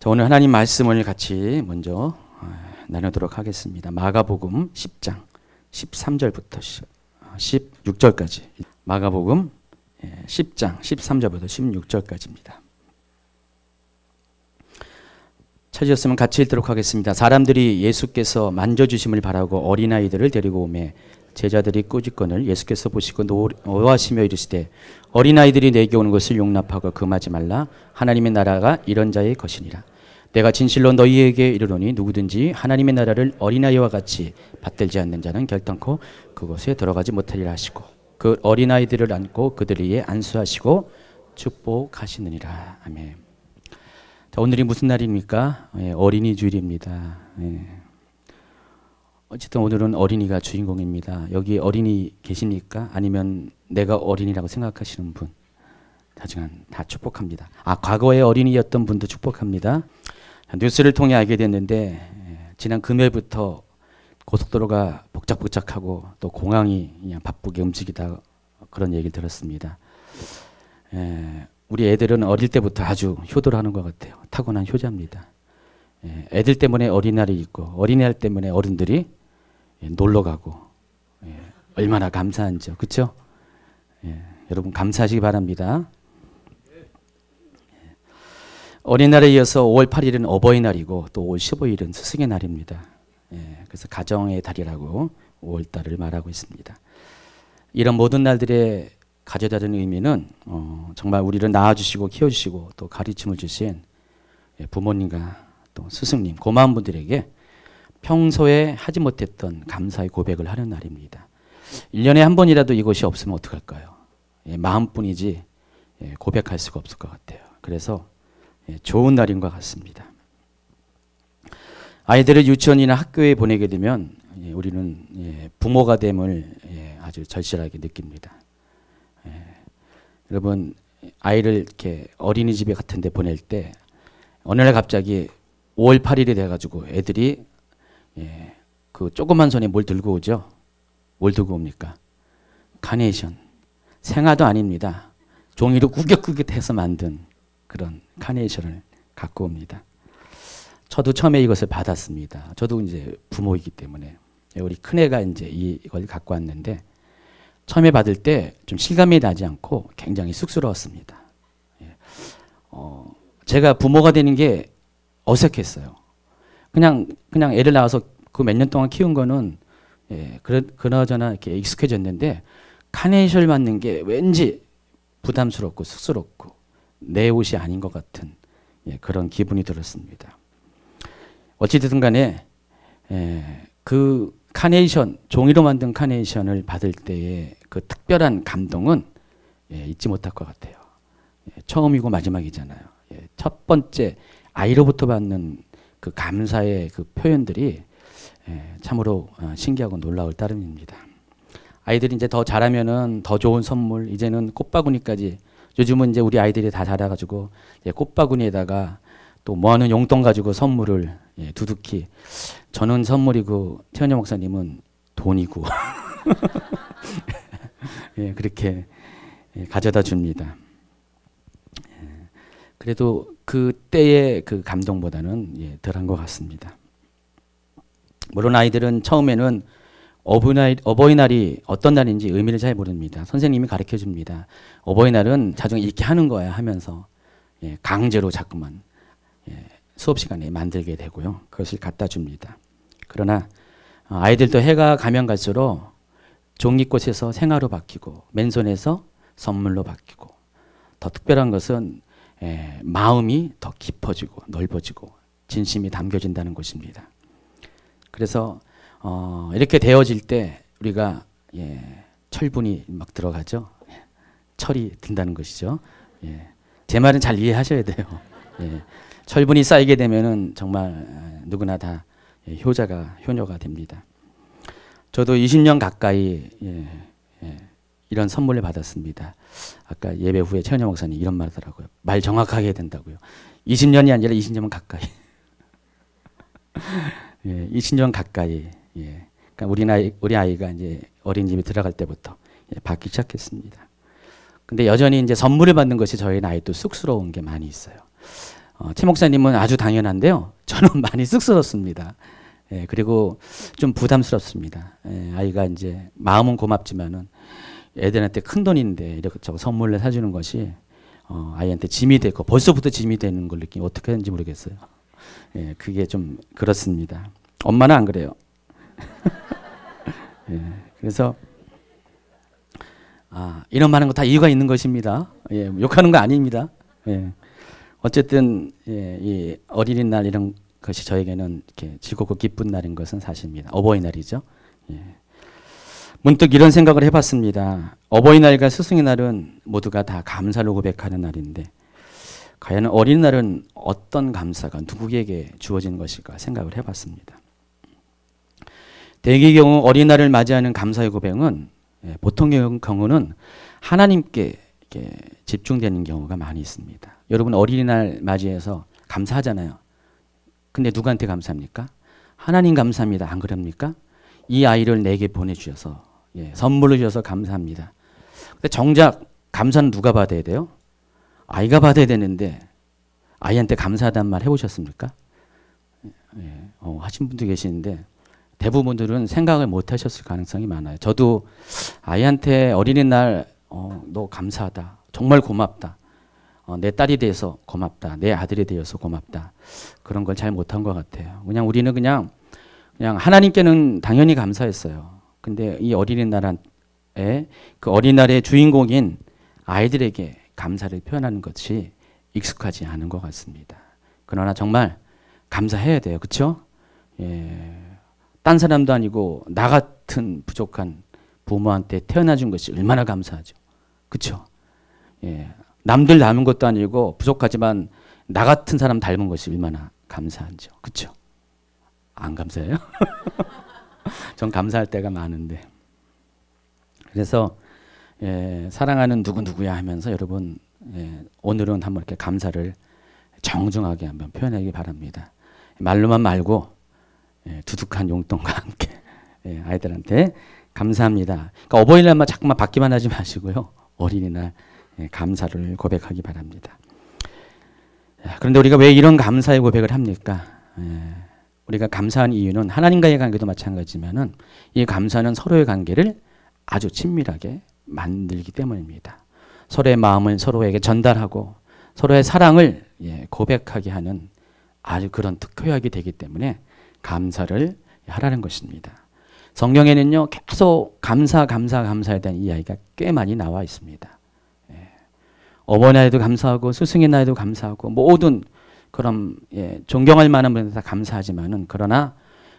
자, 오늘 하나님 말씀을 같이 먼저 나누도록 하겠습니다. 마가복음 10장 13절부터 16절까지. 마가복음 10장 13절부터 16절까지입니다. 찾으셨으면 같이 읽도록 하겠습니다. 사람들이 예수께서 만져주심을 바라고 어린아이들을 데리고 오매 제자들이 꾸짖거늘 예수께서 보시고 노하시며 이르시되 어린아이들이 내게 오는 것을 용납하고 금하지 말라. 하나님의 나라가 이런 자의 것이니라. 내가 진실로 너희에게 이르노니 누구든지 하나님의 나라를 어린아이와 같이 받들지 않는 자는 결단코 그곳에 들어가지 못하리라 하시고 그 어린아이들을 안고 그들 위에 안수하시고 축복하시느니라. 아멘. 자, 오늘이 무슨 날입니까? 어린이 주일입니다. 어쨌든 오늘은 어린이가 주인공입니다. 여기 어린이 계십니까? 아니면 내가 어린이라고 생각하시는 분? 하지만 다 축복합니다. 과거에 어린이였던 분도 축복합니다. 뉴스를 통해 알게 됐는데 지난 금요일부터 고속도로가 복작복작하고 또 공항이 그냥 바쁘게 움직이다 그런 얘기를 들었습니다. 우리 애들은 어릴 때부터 아주 효도를 하는 것 같아요. 타고난 효자입니다. 애들 때문에 어린이날이 있고 어린이날 때문에 어른들이 놀러 가고 얼마나 감사한지요. 그렇죠? 여러분 감사하시기 바랍니다. 어린이날에 이어서 5월 8일은 어버이날이고 또 5월 15일은 스승의 날입니다. 그래서 가정의 달이라고 5월달을 말하고 있습니다. 이런 모든 날들의 가져다 주는 의미는 정말 우리를 낳아주시고 키워주시고 또 가르침을 주신 부모님과 또 스승님 고마운 분들에게 평소에 하지 못했던 감사의 고백을 하는 날입니다. 1년에 한 번이라도 이것이 없으면 어떡할까요? 마음뿐이지 고백할 수가 없을 것 같아요. 그래서 좋은 날인 것 같습니다. 아이들을 유치원이나 학교에 보내게 되면 우리는 부모가 됨을 아주 절실하게 느낍니다. 여러분 아이를 이렇게 어린이집에 같은 데 보낼 때 어느 날 갑자기 5월 8일이 돼가지고 애들이 그 조그만 손에 뭘 들고 오죠? 뭘 들고 옵니까? 카네이션. 생화도 아닙니다. 종이로 꾸깃꾸깃해서 만든 그런 카네이션을 갖고 옵니다. 저도 처음에 이것을 받았습니다. 저도 이제 부모이기 때문에 우리 큰애가 이제 이걸 갖고 왔는데 처음에 받을 때 좀 실감이 나지 않고 굉장히 쑥스러웠습니다. 제가 부모가 되는 게 어색했어요. 그냥 애를 낳아서 그 몇 년 동안 키운 거는 그나저나 이렇게 익숙해졌는데 카네이션을 받는 게 왠지 부담스럽고 쑥스럽고 내 옷이 아닌 것 같은 그런 기분이 들었습니다. 어찌됐든 간에 그 카네이션, 종이로 만든 카네이션을 받을 때의 그 특별한 감동은 잊지 못할 것 같아요. 처음이고 마지막이잖아요. 첫 번째 아이로부터 받는 그 감사의 그 표현들이 참으로 신기하고 놀라울 따름입니다. 아이들이 이제 더 자라면은 더 좋은 선물, 이제는 꽃바구니까지 요즘은 이제 우리 아이들이 다 자라가지고 꽃바구니에다가 또 뭐하는 용돈 가지고 선물을 두둑히. 저는 선물이고 최은영 목사님은 돈이고 그렇게 가져다 줍니다. 그래도 그때의 그 감동보다는 덜한 것 같습니다. 물론 아이들은 처음에는 어버이날이 어떤 날인지 의미를 잘 모릅니다. 선생님이 가르쳐 줍니다. 어버이날은 자주 이렇게 하는 거야 하면서 강제로 자꾸만 수업 시간에 만들게 되고요. 그것을 갖다 줍니다. 그러나 아이들도 해가 가면 갈수록 종이꽃에서 생화로 바뀌고 맨손에서 선물로 바뀌고 더 특별한 것은 마음이 더 깊어지고 넓어지고 진심이 담겨진다는 것입니다. 그래서 이렇게 되어질 때 우리가 철분이 막 들어가죠. 철이 든다는 것이죠. 제 말은 잘 이해하셔야 돼요. 철분이 쌓이게 되면은 정말 누구나 다 효녀가 됩니다. 저도 20년 가까이 이런 선물을 받았습니다. 아까 예배 후에 최은영 목사님 이런 말 하더라고요. 말 정확하게 해야 된다고요. 20년이 아니라 20년 가까이. 20년 가까이. 그러니까 우리 아이가 이제 어린이집에 들어갈 때부터 받기 시작했습니다. 근데 여전히 이제 선물을 받는 것이 저희 나이도 쑥스러운 게 많이 있어요. 최 목사님은 아주 당연한데요. 저는 많이 쑥스럽습니다. 예, 그리고 좀 부담스럽습니다. 예, 아이가 이제 마음은 고맙지만은 애들한테 큰 돈인데 이렇게 저거 선물을 사주는 것이 아이한테 짐이 되고 벌써부터 짐이 되는 걸 느끼면 어떻게 하는지 모르겠어요. 예, 그게 좀 그렇습니다. 엄마는 안 그래요. 예, 그래서 이런 많은 거 다 이유가 있는 것입니다. 예, 욕하는 거 아닙니다. 예, 어쨌든 예, 이 어린이날 이런 것이 저에게는 이렇게 즐겁고 기쁜 날인 것은 사실입니다. 어버이날이죠. 예. 문득 이런 생각을 해봤습니다. 어버이날과 스승의 날은 모두가 다 감사를 고백하는 날인데 과연 어린이날은 어떤 감사가 누구에게 주어지는 것일까 생각을 해봤습니다. 대개의 경우 어린이날을 맞이하는 감사의 고백은 보통 경우는 하나님께 집중되는 경우가 많이 있습니다. 여러분 어린이날 맞이해서 감사하잖아요. 근데 누구한테 감사합니까? 하나님 감사합니다. 안 그럽니까? 이 아이를 내게 보내주셔서 선물을 주셔서 감사합니다. 근데 정작 감사는 누가 받아야 돼요? 아이가 받아야 되는데 아이한테 감사하다는 말 해보셨습니까? 하신 분도 계시는데 대부분들은 생각을 못 하셨을 가능성이 많아요. 저도 아이한테 어린이날 너 감사하다. 정말 고맙다. 내 딸이 돼서 고맙다. 내 아들이 되어서 고맙다. 그런 걸 잘 못한 것 같아요. 그냥 우리는 그냥 하나님께는 당연히 감사했어요. 근데 이 어린이날에 그 어린이날의 주인공인 아이들에게 감사를 표현하는 것이 익숙하지 않은 것 같습니다. 그러나 정말 감사해야 돼요. 그렇죠? 예. 딴 사람도 아니고 나 같은 부족한 부모한테 태어나준 것이 얼마나 감사하죠. 그렇죠? 예. 남들 닮은 것도 아니고 부족하지만 나 같은 사람 닮은 것이 얼마나 감사하죠. 그렇죠? 안 감사해요? 전 감사할 때가 많은데. 그래서 사랑하는 누구누구야 하면서 여러분 오늘은 한번 이렇게 감사를 정중하게 한번 표현하기 바랍니다. 말로만 말고 두둑한 용돈과 함께 아이들한테 감사합니다. 그러니까 어버이날만 자꾸만 받기만 하지 마시고요. 어린이날 감사를 고백하기 바랍니다. 그런데 우리가 왜 이런 감사의 고백을 합니까? 우리가 감사한 이유는 하나님과의 관계도 마찬가지지만은 이 감사는 서로의 관계를 아주 친밀하게 만들기 때문입니다. 서로의 마음을 서로에게 전달하고 서로의 사랑을 고백하게 하는 아주 그런 특효약이 되기 때문에 감사를 하라는 것입니다. 성경에는요 계속 감사에 대한 이야기가 꽤 많이 나와 있습니다. 어버이날에도 감사하고 스승의 날에도 감사하고 모든 그런 존경할 만한 분들 다 감사하지만은 그러나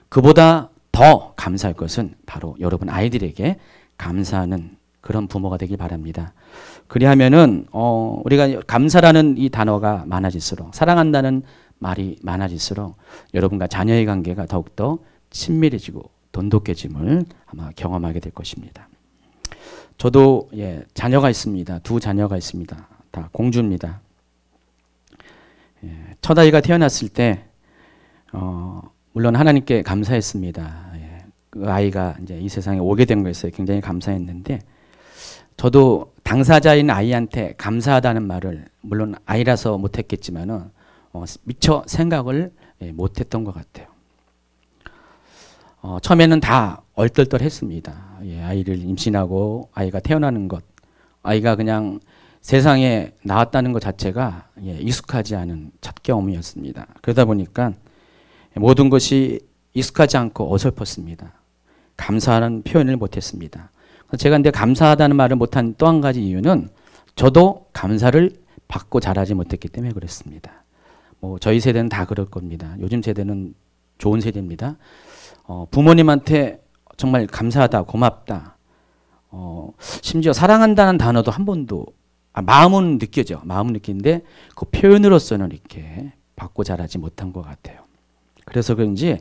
그보다 더 감사할 것은 바로 여러분 아이들에게 감사하는 그런 부모가 되길 바랍니다. 그리하면은 우리가 감사라는 이 단어가 많아질수록 사랑한다는 말이 많아질수록 여러분과 자녀의 관계가 더욱더 친밀해지고 돈독해짐을 아마 경험하게 될 것입니다. 저도 자녀가 있습니다. 두 자녀가 있습니다. 다 공주입니다. 첫 아이가 태어났을 때 물론 하나님께 감사했습니다. 그 아이가 이제 이 세상에 오게 된 것에 굉장히 감사했는데 저도 당사자인 아이한테 감사하다는 말을 물론 아이라서 못했겠지만은 미처 생각을 못했던 것 같아요. 처음에는 다 얼떨떨했습니다. 아이를 임신하고 아이가 태어나는 것, 아이가 그냥 세상에 나왔다는 것 자체가 익숙하지 않은 첫 경험이었습니다. 그러다 보니까 모든 것이 익숙하지 않고 어설펐습니다. 감사하는 표현을 못했습니다. 제가 근데 감사하다는 말을 못한 또 한 가지 이유는 저도 감사를 받고 자라지 못했기 때문에 그랬습니다. 저희 세대는 다 그럴 겁니다. 요즘 세대는 좋은 세대입니다. 부모님한테 정말 감사하다, 고맙다. 심지어 사랑한다는 단어도 한 번도 마음은 느껴져. 마음은 느끼는데 그 표현으로서는 이렇게 받고 자라지 못한 것 같아요. 그래서 그런지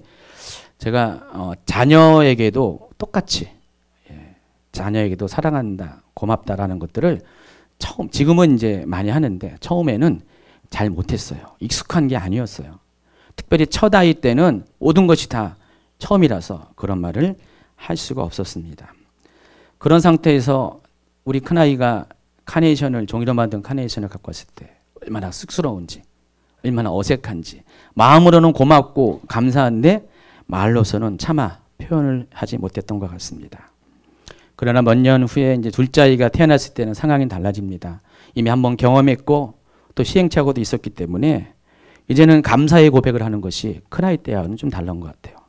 제가 자녀에게도 똑같이 자녀에게도 사랑한다, 고맙다라는 것들을 지금은 이제 많이 하는데 처음에는 잘 못했어요. 익숙한 게 아니었어요. 특별히 첫 아이 때는 모든 것이 다 처음이라서 그런 말을 할 수가 없었습니다. 그런 상태에서 우리 큰아이가 카네이션을 종이로 만든 카네이션을 갖고 왔을 때 얼마나 쑥스러운지 얼마나 어색한지. 마음으로는 고맙고 감사한데 말로서는 차마 표현을 하지 못했던 것 같습니다. 그러나 몇 년 후에 이제 둘째 아이가 태어났을 때는 상황이 달라집니다. 이미 한번 경험했고 또 시행착오도 있었기 때문에 이제는 감사의 고백을 하는 것이 큰아이 때와는 좀 다른 것 같아요.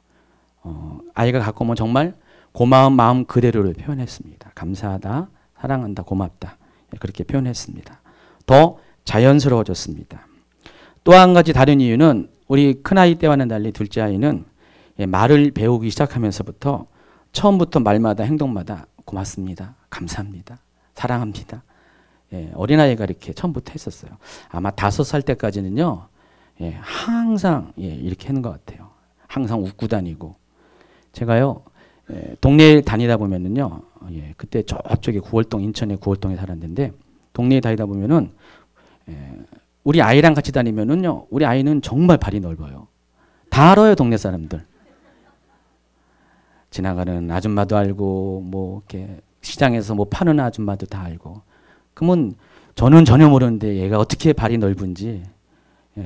아이가 갖고 오면 정말 고마운 마음 그대로를 표현했습니다. 감사하다, 사랑한다, 고맙다. 그렇게 표현했습니다. 더 자연스러워졌습니다. 또 한 가지 다른 이유는 우리 큰아이 때와는 달리 둘째 아이는 말을 배우기 시작하면서부터 처음부터 말마다 행동마다 고맙습니다. 감사합니다. 사랑합니다. 어린아이가 이렇게 처음부터 했었어요. 아마 5살 때까지는요. 항상 이렇게 하는 것 같아요. 항상 웃고 다니고. 제가요. 동네에 다니다 보면은요. 그때 저쪽에 구월동, 인천의 구월동에 살았는데 동네에 다니다 보면은 우리 아이랑 같이 다니면은요. 우리 아이는 정말 발이 넓어요. 다 알아요, 동네 사람들. 지나가는 아줌마도 알고 뭐 이렇게 시장에서 뭐 파는 아줌마도 다 알고. 그러면 저는 전혀 모르는데 얘가 어떻게 발이 넓은지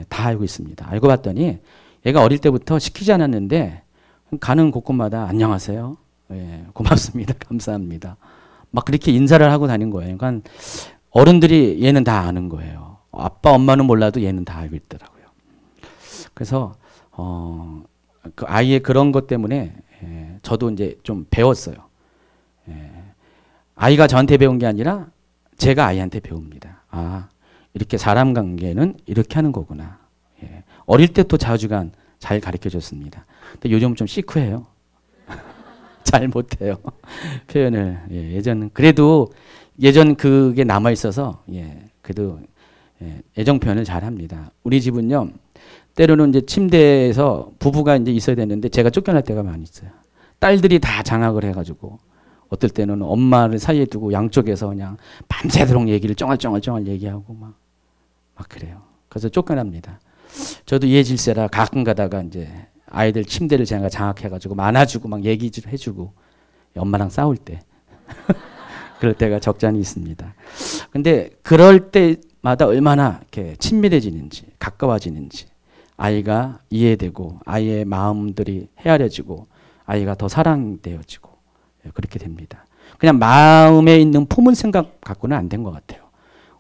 다 알고 있습니다. 알고 봤더니 얘가 어릴 때부터 시키지 않았는데 가는 곳곳마다 안녕하세요. 고맙습니다. 감사합니다. 막 그렇게 인사를 하고 다닌 거예요. 그러니까 어른들이 얘는 다 아는 거예요. 아빠, 엄마는 몰라도 얘는 다 알고 있더라고요. 그래서 그 아이의 그런 것 때문에 저도 이제 좀 배웠어요. 아이가 저한테 배운 게 아니라 제가 아이한테 배웁니다. 아, 이렇게 사람 관계는 이렇게 하는 거구나. 어릴 때부터 자주간 잘 가르쳐 줬습니다. 근데 요즘 좀 시크해요. 잘 못해요. 표현을. 예전 그래도 예전 그게 남아 있어서 그래도 애정 표현을 잘 합니다. 우리 집은요. 때로는 이제 침대에서 부부가 이제 있어야 되는데 제가 쫓겨날 때가 많이 있어요. 딸들이 다 장악을 해가지고 어떨 때는 엄마를 사이에 두고 양쪽에서 그냥 밤새도록 얘기를 쫑알쫑알 얘기하고 막 그래요. 그래서 쫓겨납니다. 저도 이해질세라 가끔 가다가 이제 아이들 침대를 제가 장악해가지고 안아주고 막 얘기 좀 해주고 엄마랑 싸울 때 그럴 때가 적잖이 있습니다. 근데 그럴 때마다 얼마나 이렇게 친밀해지는지 가까워지는지 아이가 이해되고 아이의 마음들이 헤아려지고 아이가 더 사랑되어지고 그렇게 됩니다. 그냥 마음에 있는 품은 생각 갖고는 안 된 것 같아요.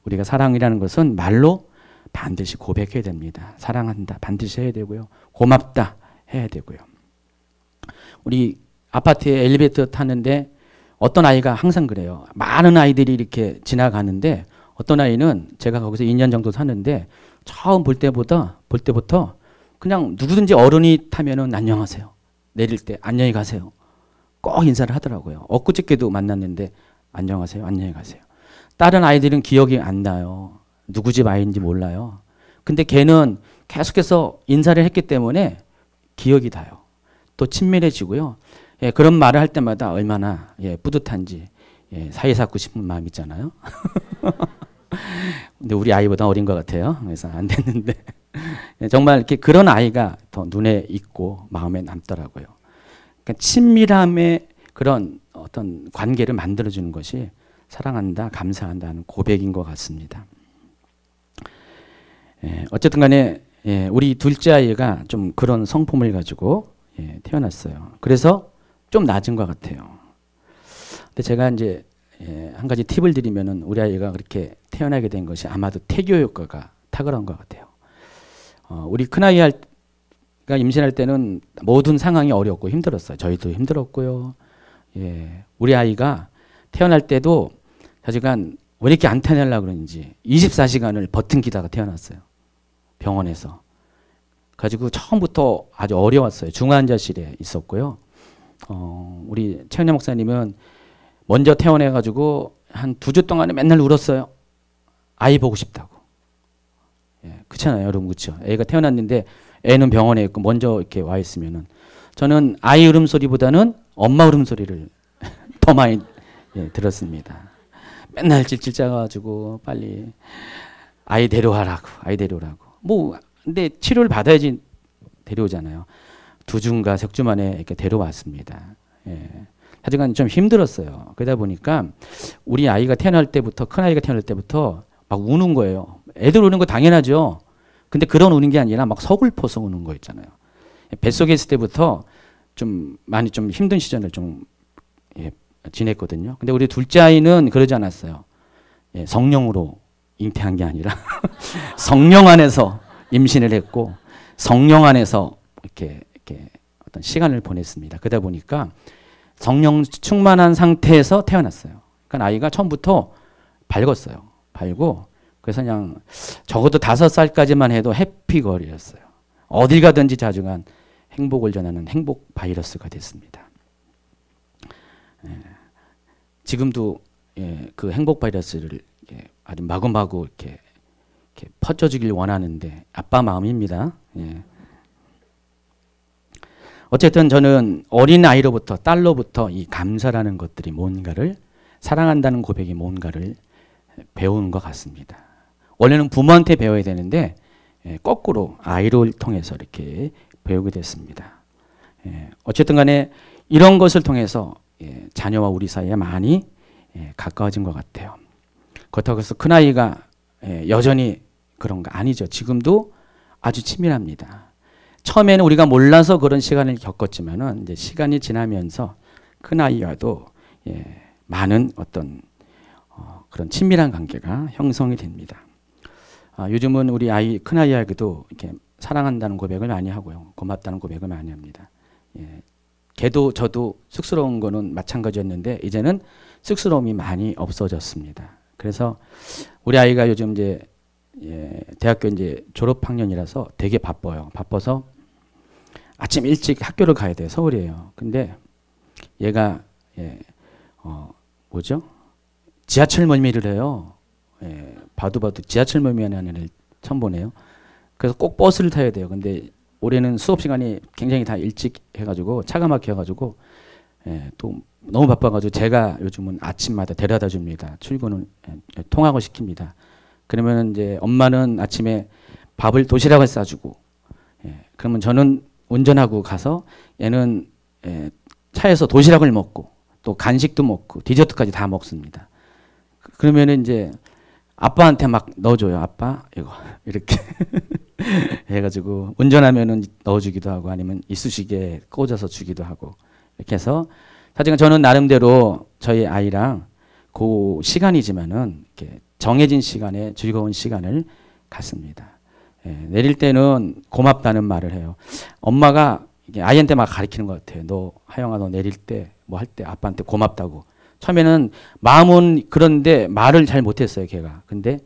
우리가 사랑이라는 것은 말로 반드시 고백해야 됩니다. 사랑한다 반드시 해야 되고요. 고맙다 해야 되고요. 우리 아파트에 엘리베이터 타는데 어떤 아이가 항상 그래요. 많은 아이들이 이렇게 지나가는데 어떤 아이는 제가 거기서 2년 정도 사는데 처음 볼 때부터 그냥 누구든지 어른이 타면은 안녕하세요. 내릴 때 안녕히 가세요. 꼭 인사를 하더라고요. 엊그저께도 만났는데 안녕하세요. 안녕히 가세요. 다른 아이들은 기억이 안 나요. 누구 집 아이인지 몰라요. 근데 걔는 계속해서 인사를 했기 때문에 기억이 나요. 또 친밀해지고요. 그런 말을 할 때마다 얼마나 뿌듯한지 사이 쌓고 싶은 마음 있잖아요. 근데 우리 아이보다 어린 것 같아요. 그래서 안 됐는데 정말 이렇게 그런 아이가 더 눈에 있고 마음에 남더라고요. 그러니까 친밀함의 그런 어떤 관계를 만들어주는 것이 사랑한다, 감사한다는 고백인 것 같습니다. 어쨌든 간에 우리 둘째 아이가 좀 그런 성품을 가지고 태어났어요. 그래서 좀 낮은 것 같아요. 근데 제가 이제 한 가지 팁을 드리면은 우리 아이가 그렇게 태어나게 된 것이 아마도 태교 효과가 탁월한 것 같아요. 우리 큰아이가 임신할 때는 모든 상황이 어렵고 힘들었어요. 저희도 힘들었고요. 우리 아이가 태어날 때도 사실간 왜 이렇게 안 태어나려고 그러는지 24시간을 버팅기다가 태어났어요. 병원에서. 가지고 처음부터 아주 어려웠어요. 중환자실에 있었고요. 우리 최은혜 목사님은 먼저 태어나가지고 한 2주 동안에 맨날 울었어요. 아이 보고 싶다고. 그렇잖아요, 여러분. 그렇죠? 애가 태어났는데 애는 병원에 있고 먼저 이렇게 와 있으면은 저는 아이 울음소리보다는 엄마 울음소리를 더 많이 들었습니다. 맨날 찔찔 짜가지고 빨리 아이 데려오라고. 뭐 근데 치료를 받아야지 데려오잖아요. 2주인가 3주 만에 이렇게 데려왔습니다. 하여간 좀 힘들었어요. 그러다 보니까 우리 아이가 태어날 때부터, 큰 아이가 태어날 때부터 막 우는 거예요. 애들 우는 거 당연하죠. 근데 그런 우는 게 아니라 막 서글퍼서 우는 거 있잖아요. 뱃속에 있을 때부터 좀 많이 좀 힘든 시절을 좀 지냈거든요. 근데 우리 둘째 아이는 그러지 않았어요. 성령으로 잉태한 게 아니라 성령 안에서 임신을 했고 성령 안에서 이렇게 어떤 시간을 보냈습니다. 그러다 보니까 성령 충만한 상태에서 태어났어요. 그러니까 아이가 처음부터 밝았어요. 밝고 그래서 그냥 적어도 5살까지만 해도 해피걸이었어요. 어딜 가든지 자중한 행복을 전하는 행복 바이러스가 됐습니다. 지금도 그 행복 바이러스를 아주 마구마구 이렇게 퍼져주길 원하는데 아빠 마음입니다. 어쨌든 저는 어린 아이로부터 딸로부터 이 감사라는 것들이 뭔가를 사랑한다는 고백이 뭔가를 배우는 것 같습니다. 원래는 부모한테 배워야 되는데 거꾸로 아이를 통해서 이렇게 배우게 됐습니다. 어쨌든 간에 이런 것을 통해서 자녀와 우리 사이에 많이 가까워진 것 같아요. 그렇다고 해서 큰아이가 여전히 그런 거 아니죠. 지금도 아주 친밀합니다. 처음에는 우리가 몰라서 그런 시간을 겪었지만은 이제 시간이 지나면서 큰아이와도 많은 어떤 그런 친밀한 관계가 형성이 됩니다. 요즘은 우리 큰아이에게도 이렇게 사랑한다는 고백을 많이 하고요. 고맙다는 고백을 많이 합니다. 걔도 저도 쑥스러운 거는 마찬가지였는데 이제는 쑥스러움이 많이 없어졌습니다. 그래서 우리 아이가 요즘 이제 대학교 이제 졸업학년이라서 되게 바빠요. 바빠서 아침 일찍 학교를 가야 돼요. 서울이에요. 근데 얘가 뭐죠? 지하철 멀미를 해요. 봐도 지하철 멀미하는 애를 처음 보네요. 그래서 꼭 버스를 타야 돼요. 근데 올해는 수업 시간이 굉장히 다 일찍 해가지고 차가 막혀가지고 또 너무 바빠가지고 제가 요즘은 아침마다 데려다 줍니다. 출근을 통학을 시킵니다. 그러면 이제 엄마는 아침에 도시락을 싸주고 그러면 저는 운전하고 가서 얘는 차에서 도시락을 먹고 또 간식도 먹고 디저트까지 다 먹습니다. 그러면은 이제 아빠한테 막 넣어줘요. 아빠 이거 이렇게 해가지고 운전하면은 넣어주기도 하고 아니면 이쑤시개 꽂아서 주기도 하고 이렇게 해서 사실 저는 나름대로 저희 아이랑 그 시간이지만은 이렇게 정해진 시간에 즐거운 시간을 갖습니다. 내릴 때는 고맙다는 말을 해요. 엄마가 아이한테 막 가르치는 것 같아요. 너 하영아 너 내릴 때 뭐 할 때 아빠한테 고맙다고. 처음에는 마음은 그런데 말을 잘 못했어요, 걔가. 근데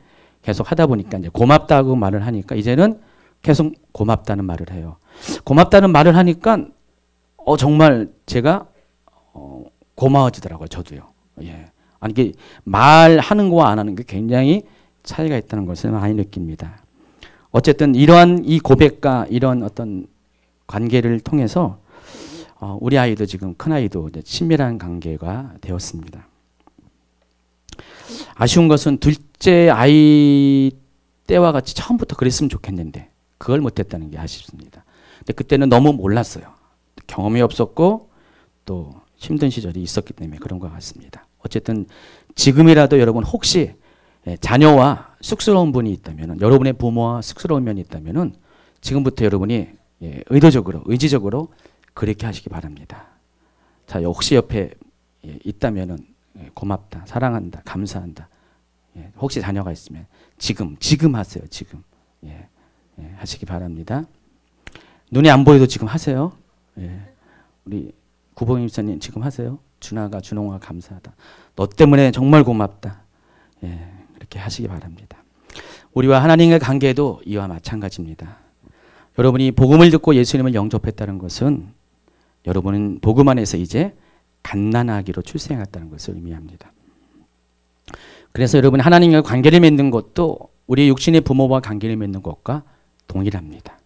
계속 하다 보니까 이제 고맙다고 말을 하니까 이제는 계속 고맙다는 말을 해요. 고맙다는 말을 하니까 정말 제가 고마워지더라고요, 저도요. 아니 이게 말하는 거와 안 하는 게 굉장히 차이가 있다는 것을 많이 느낍니다. 어쨌든 이러한 이 고백과 이런 어떤 관계를 통해서 우리 아이도 지금 큰 아이도 이제 친밀한 관계가 되었습니다. 아쉬운 것은 둘째 아이 때와 같이 처음부터 그랬으면 좋겠는데 그걸 못했다는 게 아쉽습니다. 근데 그때는 너무 몰랐어요. 경험이 없었고 또 힘든 시절이 있었기 때문에 그런 것 같습니다. 어쨌든 지금이라도 여러분 혹시 자녀와 쑥스러운 분이 있다면 여러분의 부모와 쑥스러운 면이 있다면 지금부터 여러분이 의지적으로 그렇게 하시기 바랍니다. 자, 혹시 옆에 있다면 고맙다, 사랑한다, 감사한다. 혹시 자녀가 있으면 지금 하세요. 지금 하시기 바랍니다. 눈이 안 보여도 지금 하세요. 우리 구봉임 목사님 지금 하세요. 준홍아 감사하다. 너 때문에 정말 고맙다. 그렇게 하시기 바랍니다. 우리와 하나님의 관계도 이와 마찬가지입니다. 여러분이 복음을 듣고 예수님을 영접했다는 것은 여러분은 복음 안에서 이제 갓난아기로 출생했다는 것을 의미합니다. 그래서 여러분 하나님과 관계를 맺는 것도 우리 육신의 부모와 관계를 맺는 것과 동일합니다.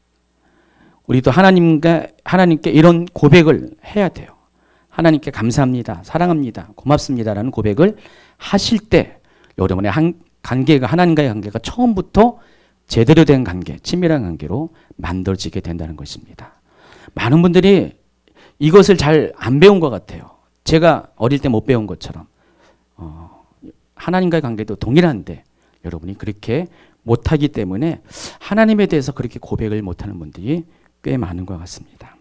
우리도 하나님께 이런 고백을 해야 돼요. 하나님께 감사합니다, 사랑합니다, 고맙습니다라는 고백을 하실 때 여러분의 관계가 하나님과의 관계가 처음부터 제대로 된 관계, 친밀한 관계로 만들어지게 된다는 것입니다. 많은 분들이 이것을 잘 안 배운 것 같아요. 제가 어릴 때 못 배운 것처럼 하나님과의 관계도 동일한데 여러분이 그렇게 못하기 때문에 하나님에 대해서 그렇게 고백을 못하는 분들이 꽤 많은 것 같습니다.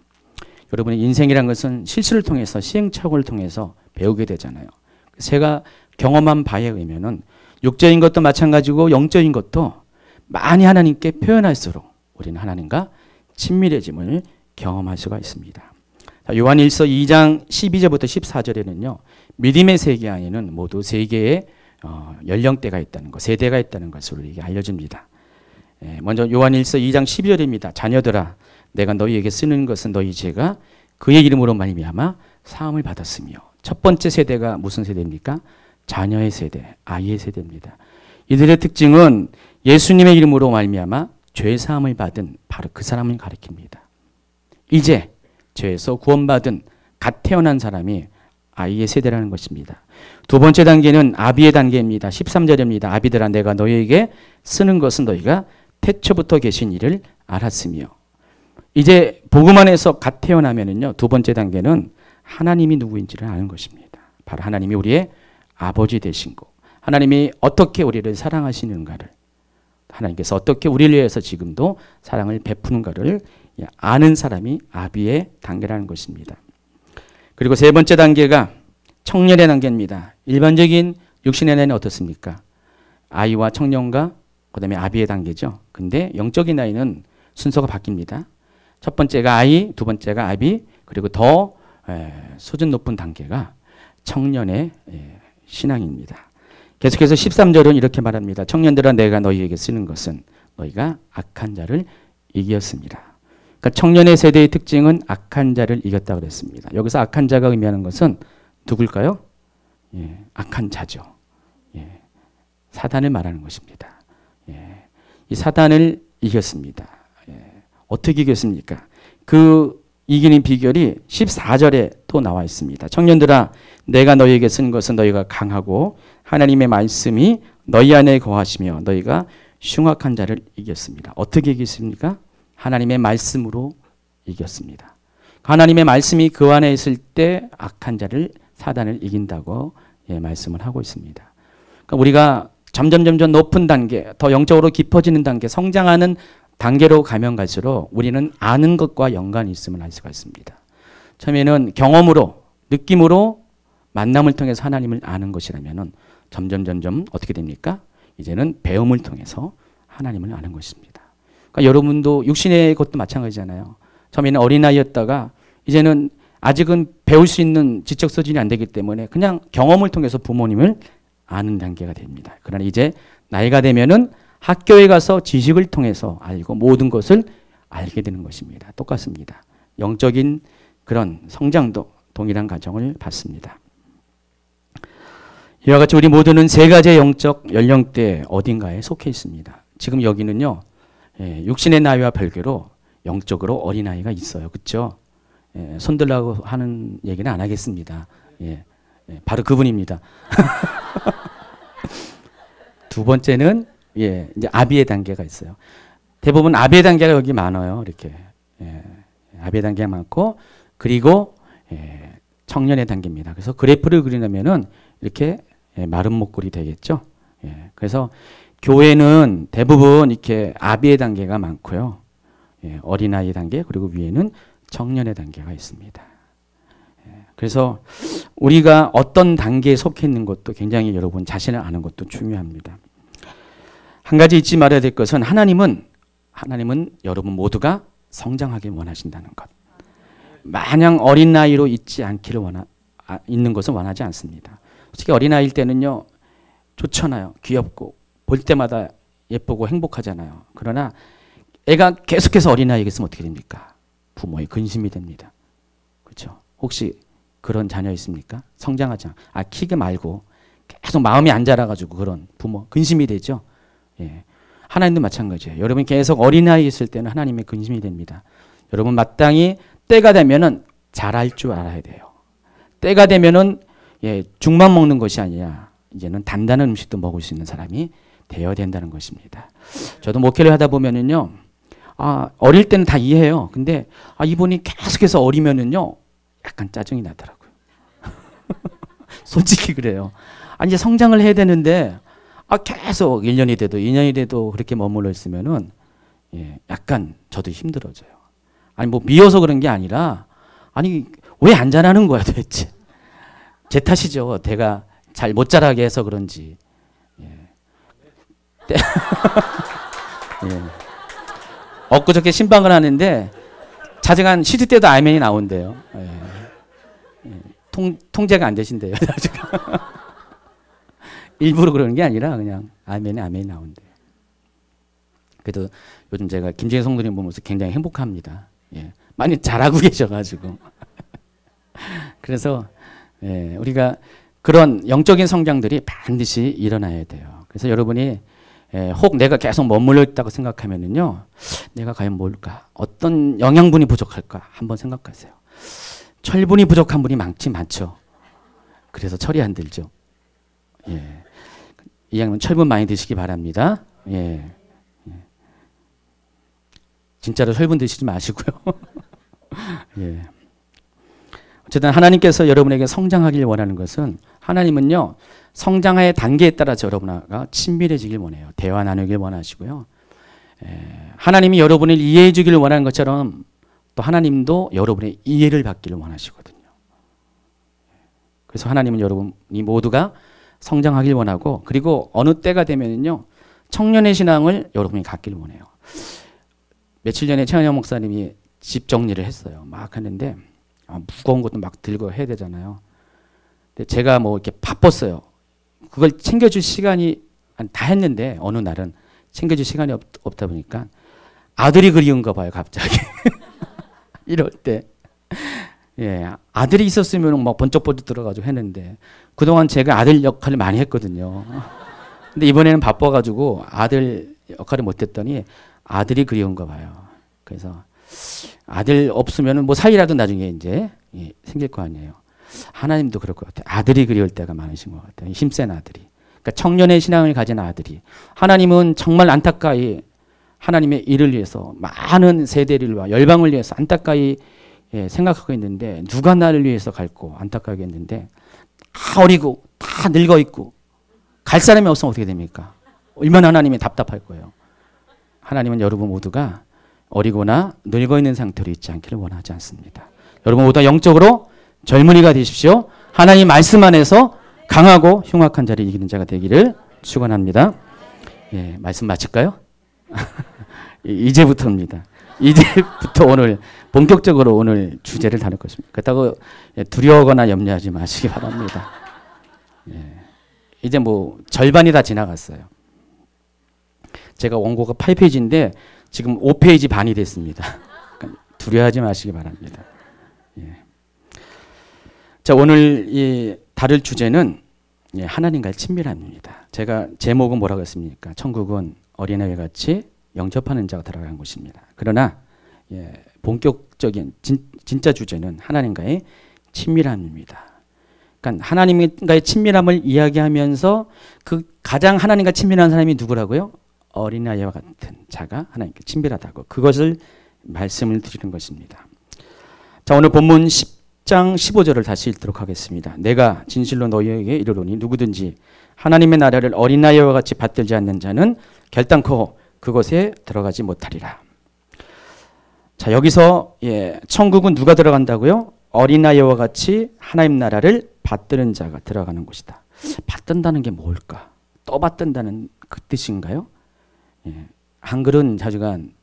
여러분의 인생이란 것은 실수를 통해서 시행착오를 통해서 배우게 되잖아요. 제가 경험한 바에 의하면은 육적인 것도 마찬가지고 영적인 것도 많이 하나님께 표현할수록 우리는 하나님과 친밀해짐을 경험할 수가 있습니다. 요한일서 2장 12절부터 14절에는요. 믿음의 세계 안에는 모두 세 개의 연령대가 있다는 것, 세대가 있다는 것을 우리에게 알려줍니다. 먼저 요한일서 2장 12절입니다. 자녀들아 내가 너희에게 쓰는 것은 너희 죄가 그의 이름으로 말미암아 사함을 받았으며. 첫 번째 세대가 무슨 세대입니까? 자녀의 세대, 아이의 세대입니다. 이들의 특징은 예수님의 이름으로 말미암아 죄 사함을 받은 바로 그 사람을 가리킵니다. 이제 죄에서 구원받은 갓 태어난 사람이 아이의 세대라는 것입니다. 두 번째 단계는 아비의 단계입니다. 13절입니다. 아비들아 내가 너희에게 쓰는 것은 너희가 태초부터 계신 이를 알았으며. 이제 복음 안에서 갓 태어나면은요. 두 번째 단계는 하나님이 누구인지를 아는 것입니다. 바로 하나님이 우리의 아버지 되신 거. 하나님이 어떻게 우리를 사랑하시는가를, 하나님께서 어떻게 우리를 위해서 지금도 사랑을 베푸는가를 아는 사람이 아비의 단계라는 것입니다. 그리고 세 번째 단계가 청년의 단계입니다. 일반적인 육신의 나이는 어떻습니까? 아이와 청년과 그다음에 아비의 단계죠. 근데 영적인 나이는 순서가 바뀝니다. 첫 번째가 아이, 두 번째가 아비, 그리고 더 수준 높은 단계가 청년의 신앙입니다. 계속해서 13절은 이렇게 말합니다. 청년들아 내가 너희에게 쓰는 것은 너희가 악한 자를 이겼습니다. 그러니까 청년의 세대의 특징은 악한 자를 이겼다고 그랬습니다. 여기서 악한 자가 의미하는 것은 누굴까요? 악한 자죠. 사단을 말하는 것입니다. 이 사단을 이겼습니다. 어떻게 이겼습니까? 그 이기는 비결이 14절에 또 나와 있습니다. 청년들아 내가 너희에게 쓴 것은 너희가 강하고 하나님의 말씀이 너희 안에 거하시며 너희가 흉악한 자를 이겼습니다. 어떻게 이겼습니까? 하나님의 말씀으로 이겼습니다. 하나님의 말씀이 그 안에 있을 때 악한 자를, 사단을 이긴다고 말씀을 하고 있습니다. 그러니까 우리가 점점 높은 단계, 더 영적으로 깊어지는 단계, 성장하는 단계로 가면 갈수록 우리는 아는 것과 연관이 있음을 알 수가 있습니다. 처음에는 경험으로, 느낌으로 만남을 통해서 하나님을 아는 것이라면 점점 어떻게 됩니까? 이제는 배움을 통해서 하나님을 아는 것입니다. 그러니까 여러분도 육신의 것도 마찬가지잖아요. 처음에는 어린아이였다가 이제는 아직은 배울 수 있는 지적 수준이 안 되기 때문에 그냥 경험을 통해서 부모님을 아는 단계가 됩니다. 그러나 이제 나이가 되면은 학교에 가서 지식을 통해서 알고 모든 것을 알게 되는 것입니다. 똑같습니다. 영적인 그런 성장도 동일한 과정을 받습니다. 이와 같이 우리 모두는 세 가지의 영적 연령대 어딘가에 속해 있습니다. 지금 여기는요, 육신의 나이와 별개로 영적으로 어린아이가 있어요. 그렇죠? 손들라고 하는 얘기는 안 하겠습니다. 바로 그분입니다. 두 번째는 이제 아비의 단계가 있어요. 대부분 아비의 단계가 여기 많아요. 이렇게 아비의 단계가 많고, 그리고 청년의 단계입니다. 그래서 그래프를 그리려면은 이렇게 마른 목골이 되겠죠. 그래서 교회는 대부분 이렇게 아비의 단계가 많고요. 어린아이 단계, 그리고 위에는 청년의 단계가 있습니다. 그래서 우리가 어떤 단계에 속해 있는 것도 굉장히 여러분 자신을 아는 것도 중요합니다. 한 가지 잊지 말아야 될 것은 하나님은 여러분 모두가 성장하길 원하신다는 것. 마냥 어린 나이로 있지 않기를 있는 것은 원하지 않습니다. 솔직히 어린 나이일 때는요, 좋잖아요. 귀엽고 볼 때마다 예쁘고 행복하잖아요. 그러나 애가 계속해서 어린 나이에 있으면 어떻게 됩니까? 부모의 근심이 됩니다. 그렇죠? 혹시 그런 자녀 있습니까? 성장하지 키게 말고 계속 마음이 안 자라가지고 그런 부모 근심이 되죠. 하나님도 마찬가지예요. 여러분 계속 어린아이 있을 때는 하나님의 근심이 됩니다. 여러분 마땅히 때가 되면은 잘할 줄 알아야 돼요. 때가 되면은 죽만 먹는 것이 아니라 이제는 단단한 음식도 먹을 수 있는 사람이 되어야 된다는 것입니다. 저도 목회를 하다 보면은요, 어릴 때는 다 이해해요. 근데 이분이 계속해서 어리면은요, 약간 짜증이 나더라고요. 솔직히 그래요. 이제 성장을 해야 되는데 계속 1년이 돼도 2년이 돼도 그렇게 머물러 있으면은 약간 저도 힘들어져요. 아니 뭐 미워서 그런 게 아니라 아니 왜 안 자라는 거야 도대체. 제 탓이죠. 제가 잘 못 자라게 해서 그런지. 엊그저께 신방을 하는데 자정한 시드 때도 아멘이 나온대요. 통제가 안 되신대요. 일부러 그러는 게 아니라 그냥 아멘이 나온대요. 그래도 요즘 제가 김재희 성도님 보면서 굉장히 행복합니다. 많이 잘하고 계셔가지고. 그래서 우리가 그런 영적인 성장들이 반드시 일어나야 돼요. 그래서 여러분이 혹 내가 계속 머물러 있다고 생각하면은요, 내가 과연 뭘까? 어떤 영양분이 부족할까? 한번 생각하세요. 철분이 부족한 분이 많죠. 그래서 철이 안 들죠. 이왕이면 철분 많이 드시기 바랍니다. 진짜로 철분 드시지 마시고요. 어쨌든 하나님께서 여러분에게 성장하길 원하는 것은 하나님은요, 성장의 단계에 따라서 여러분과 친밀해지길 원해요. 대화 나누길 원하시고요. 하나님이 여러분을 이해해 주기를 원하는 것처럼 또 하나님도 여러분의 이해를 받기를 원하시거든요. 그래서 하나님은 여러분이 모두가 성장하길 원하고, 그리고 어느 때가 되면요, 청년의 신앙을 여러분이 갖기를 원해요. 며칠 전에 최은영 목사님이 집 정리를 했어요. 막 하는데 무거운 것도 막 들고 해야 되잖아요. 근데 제가 뭐 이렇게 바빴어요. 그걸 챙겨줄 시간이 다 했는데 어느 날은 챙겨줄 시간이 없다 보니까 아들이 그리운가 봐요, 갑자기. 이럴 때. 아들이 있었으면 막 번쩍번쩍 들어가지고 했는데 그동안 제가 아들 역할을 많이 했거든요. 근데 이번에는 바빠가지고 아들 역할을 못했더니 아들이 그리운가 봐요. 그래서 아들 없으면 뭐 사이라도 나중에 이제 생길 거 아니에요. 하나님도 그럴 것 같아요. 아들이 그리울 때가 많으신 것 같아요. 힘센 아들이. 그러니까 청년의 신앙을 가진 아들이. 하나님은 정말 안타까이 하나님의 일을 위해서 많은 세대를 열방을 위해서 안타까이 생각하고 있는데 누가 나를 위해서 갈고 안타까게 했는데 다 어리고 다 늙어 있고 갈 사람이 없으면 어떻게 됩니까? 얼마나 하나님이 답답할 거예요. 하나님은 여러분 모두가 어리거나 늙어 있는 상태로 있지 않기를 원하지 않습니다. 여러분 모두 영적으로 젊은이가 되십시오. 하나님 말씀 안에서 강하고 흉악한 자를 이기는 자가 되기를 축원합니다. 말씀 마칠까요? 이제부터입니다. 이제부터 오늘 본격적으로 오늘 주제를 다룰 것입니다. 그렇다고 두려워하거나 염려하지 마시기 바랍니다. 이제 뭐 절반이 다 지나갔어요. 제가 원고가 8페이지인데 지금 5페이지 반이 됐습니다. 그러니까 두려워하지 마시기 바랍니다. 자, 오늘 다룰 주제는 하나님과의 친밀함입니다. 제가 제목은 뭐라고 했습니까? 천국은 어린아이 같이 영접하는 자가 들어간 곳입니다. 그러나 본격적인 진짜 주제는 하나님과의 친밀함입니다. 그러니까 하나님과의 친밀함을 이야기하면서 그 가장 하나님과 친밀한 사람이 누구라고요? 어린아이와 같은 자가 하나님께 친밀하다고, 그것을 말씀을 드리는 것입니다. 자, 오늘 본문 10장 15절을 다시 읽도록 하겠습니다. 내가 진실로 너희에게 이르노니 누구든지 하나님의 나라를 어린아이와 같이 받들지 않는 자는 결단코 그곳에 들어가지 못하리라. 자, 여기서 천국은 누가 들어간다고요? 어린아이와 같이 하나님 나라를 받드는 자가 들어가는 곳이다. 받든다는 게 뭘까? 떠받든다는 그 뜻인가요? 한글은 자주간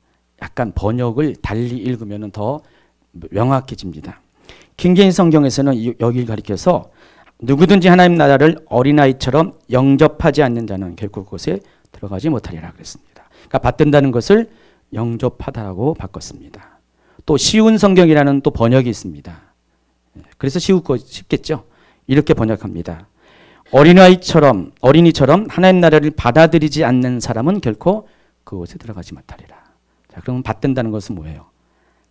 약간 번역을 달리 읽으면 더 명확해집니다. 킹제임스 성경에서는 여기를 가리켜서 누구든지 하나님 나라를 어린아이처럼 영접하지 않는 자는 결코 그곳에 들어가지 못하리라 그랬습니다. 그러니까 받든다는 것을 영접하다라고 바꿨습니다. 또 쉬운 성경이라는 또 번역이 있습니다. 그래서 쉽겠죠? 이렇게 번역합니다. 어린이처럼 하나님 나라를 받아들이지 않는 사람은 결코 그곳에 들어가지 못하리라. 자, 그러면 받든다는 것은 뭐예요?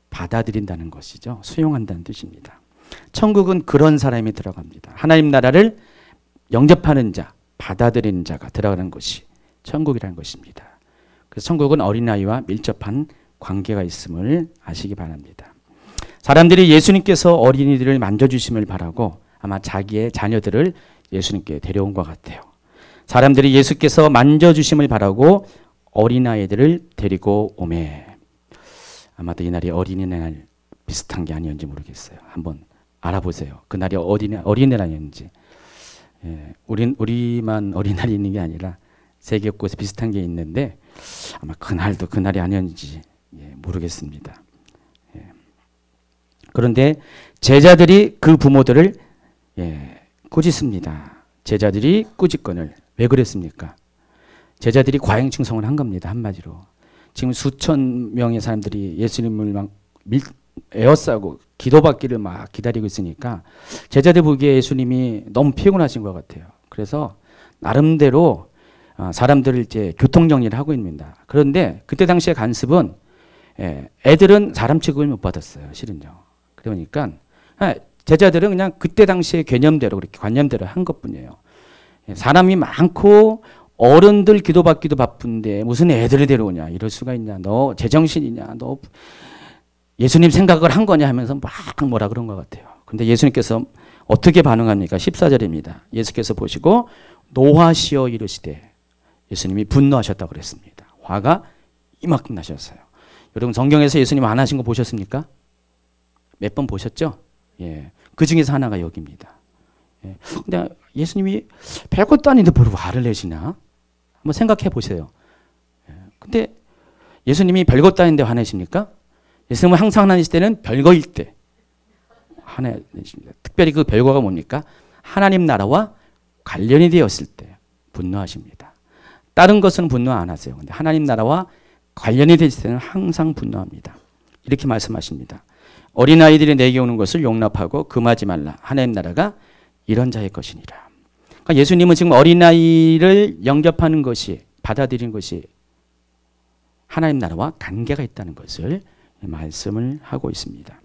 받아들인다는 것이죠. 수용한다는 뜻입니다. 천국은 그런 사람이 들어갑니다. 하나님 나라를 영접하는 자, 받아들이는 자가 들어가는 것이 천국이라는 것입니다. 그래서 천국은 어린아이와 밀접한 관계가 있음을 아시기 바랍니다. 사람들이 예수님께서 어린이들을 만져주심을 바라고 아마 자기의 자녀들을 예수님께 데려온 것 같아요. 사람들이 예수께서 만져주심을 바라고 어린아이들을 데리고 오매. 아마도 이날이 어린이날 비슷한 게 아니었는지 모르겠어요. 한번 알아보세요. 그날이 어린이날 아니었는지. 예, 우리만 어린날이 있는 게 아니라 세계 곳에 비슷한 게 있는데 아마 그날도 그날이 아니었는지 모르겠습니다. 예. 그런데 제자들이 그 부모들을 꾸짖습니다. 제자들이 꾸짖건을 왜 그랬습니까? 제자들이 과잉충성을 한 겁니다. 한마디로. 지금 수천 명의 사람들이 예수님을 막 에워싸고 기도받기를 막 기다리고 있으니까 제자들 보기에 예수님이 너무 피곤하신 것 같아요. 그래서 나름대로 사람들을 이제 교통정리를 하고 있습니다. 그런데 그때 당시에 간섭은 애들은 사람 취급을 못 받았어요. 실은요. 그러니까 제자들은 그냥 그때 당시의 개념대로 그렇게 관념대로 한 것뿐이에요. 사람이 많고 어른들 기도받기도 바쁜데 무슨 애들을 데려오냐. 이럴 수가 있냐. 너 제정신이냐. 너 예수님 생각을 한 거냐 하면서 막 뭐라 그런 것 같아요. 근데 예수님께서 어떻게 반응합니까? 14절입니다. 예수께서 보시고 노하시어 이르시되 예수님이 분노하셨다고 그랬습니다. 화가 이만큼 나셨어요. 여러분 성경에서 예수님 안 하신 거 보셨습니까? 몇 번 보셨죠? 예. 그 중에서 하나가 여기입니다. 예. 근데 예수님이 별것도 아닌데 뭘 화를 내시나? 한번 생각해 보세요. 예. 근데 예수님이 별것도 아닌데 화내십니까? 예수님은 항상 화내실 때는 별거일 때 화내십니다. 특별히 그 별거가 뭡니까? 하나님 나라와 관련이 되었을 때 분노하십니다. 다른 것은 분노 안 하세요. 근데 하나님 나라와 관련이 되었을 때는 항상 분노합니다. 이렇게 말씀하십니다. 어린아이들이 내게 오는 것을 용납하고 금하지 말라. 하나님 나라가 이런 자의 것이니라. 그러니까 예수님은 지금 어린아이를 영접하는 것이 받아들이는 것이 하나님 나라와 관계가 있다는 것을 말씀을 하고 있습니다.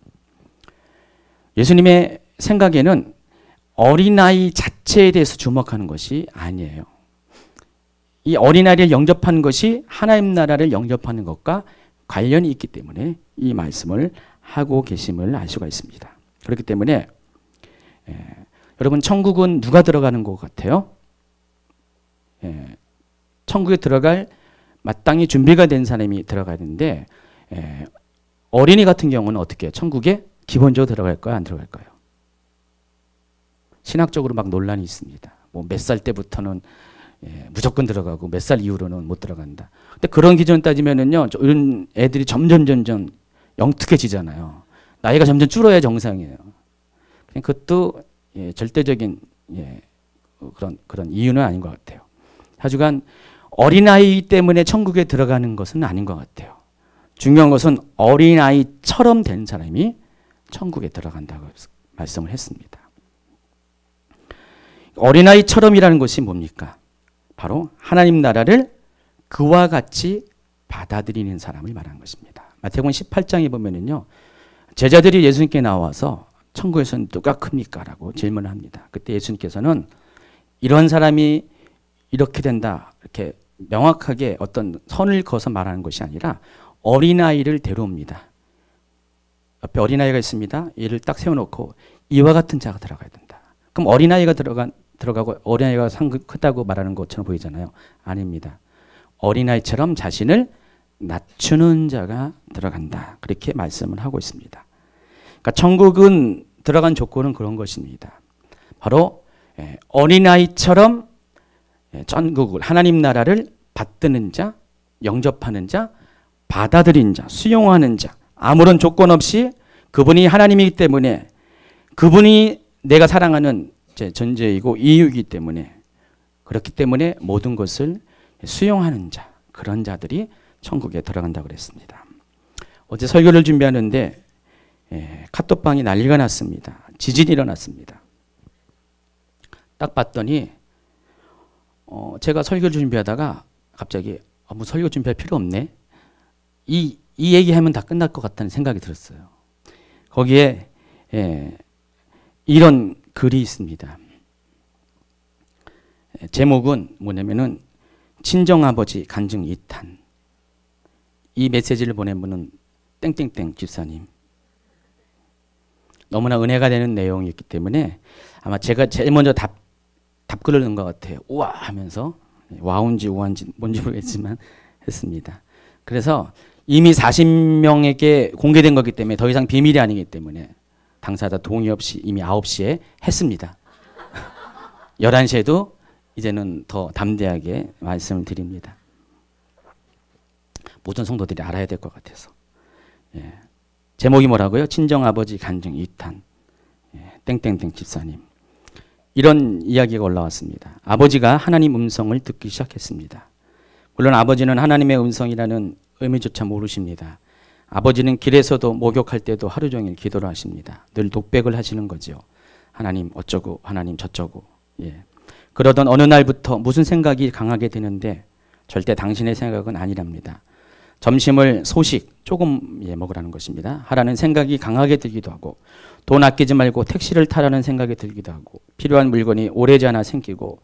예수님의 생각에는 어린아이 자체에 대해서 주목하는 것이 아니에요. 이 어린아이를 영접하는 것이 하나님 나라를 영접하는 것과 관련이 있기 때문에 이 말씀을 하고 계심을 알 수가 있습니다. 그렇기 때문에 여러분 천국은 누가 들어가는 것 같아요? 천국에 들어갈 마땅히 준비가 된 사람이 들어가야 되는데 어린이 같은 경우는 어떻게 해요? 천국에 기본적으로 들어갈까요? 안 들어갈까요? 신학적으로 막 논란이 있습니다. 뭐 몇 살 때부터는 무조건 들어가고 몇 살 이후로는 못 들어간다. 근데 그런 기준 따지면은요, 이런 애들이 점점 영특해지잖아요. 나이가 점점 줄어야 정상이에요. 그것도 절대적인 그런 이유는 아닌 것 같아요. 하여간 어린아이 때문에 천국에 들어가는 것은 아닌 것 같아요. 중요한 것은 어린아이처럼 된 사람이 천국에 들어간다고 말씀을 했습니다. 어린아이처럼이라는 것이 뭡니까? 바로 하나님 나라를 그와 같이 받아들이는 사람을 말하는 것입니다. 마태복음 18장에 보면은요, 제자들이 예수님께 나와서 천국에서는 누가 큽니까? 라고 질문을 합니다. 그때 예수님께서는 이런 사람이 이렇게 된다, 이렇게 명확하게 어떤 선을 그어서 말하는 것이 아니라 어린아이를 데려옵니다. 옆에 어린아이가 있습니다. 얘를 딱 세워놓고 이와 같은 자가 들어가야 된다. 그럼 어린아이가 들어가고 어린아이가 크다고 말하는 것처럼 보이잖아요. 아닙니다. 어린아이처럼 자신을 낮추는 자가 들어간다. 그렇게 말씀을 하고 있습니다. 그러니까 천국은 들어간 조건은 그런 것입니다. 바로 어린아이처럼 천국을 하나님 나라를 받드는 자, 영접하는 자, 받아들인 자, 수용하는 자, 아무런 조건 없이 그분이 하나님이기 때문에 그분이 내가 사랑하는 존재이고 이유이기 때문에 그렇기 때문에 모든 것을 수용하는 자, 그런 자들이 천국에 들어간다고 그랬습니다. 어제 설교를 준비하는데 카톡방이 난리가 났습니다. 지진이 일어났습니다. 딱 봤더니 제가 설교를 준비하다가 갑자기 뭐 설교 준비할 필요 없네. 이 얘기하면 다 끝날 것 같다는 생각이 들었어요. 거기에 이런 글이 있습니다. 제목은 뭐냐면은 친정아버지 간증 2탄. 이 메시지를 보낸 분은 땡땡땡 집사님. 너무나 은혜가 되는 내용이었기 때문에 아마 제가 제일 먼저 답글을 넣은 것 같아요. 우와 하면서 와운지 우한지 뭔지 모르겠지만 했습니다. 그래서 이미 40명에게 공개된 거기 때문에 더 이상 비밀이 아니기 때문에 당사자 동의 없이 이미 9시에 했습니다. 11시에도 이제는 더 담대하게 말씀을 드립니다. 모든 성도들이 알아야 될 것 같아서. 예. 제목이 뭐라고요? 친정아버지 간증 2탄. 예. 땡땡땡 집사님. 이런 이야기가 올라왔습니다. 아버지가 하나님 음성을 듣기 시작했습니다. 물론 아버지는 하나님의 음성이라는 의미조차 모르십니다. 아버지는 길에서도 목욕할 때도 하루 종일 기도를 하십니다. 늘 독백을 하시는 거죠. 하나님 어쩌고 하나님 저쩌고. 예. 그러던 어느 날부터 무슨 생각이 강하게 드는데 절대 당신의 생각은 아니랍니다. 점심을 소식 조금 먹으라는 것입니다. 하라는 생각이 강하게 들기도 하고 돈 아끼지 말고 택시를 타라는 생각이 들기도 하고 필요한 물건이 오래지 않아 생기고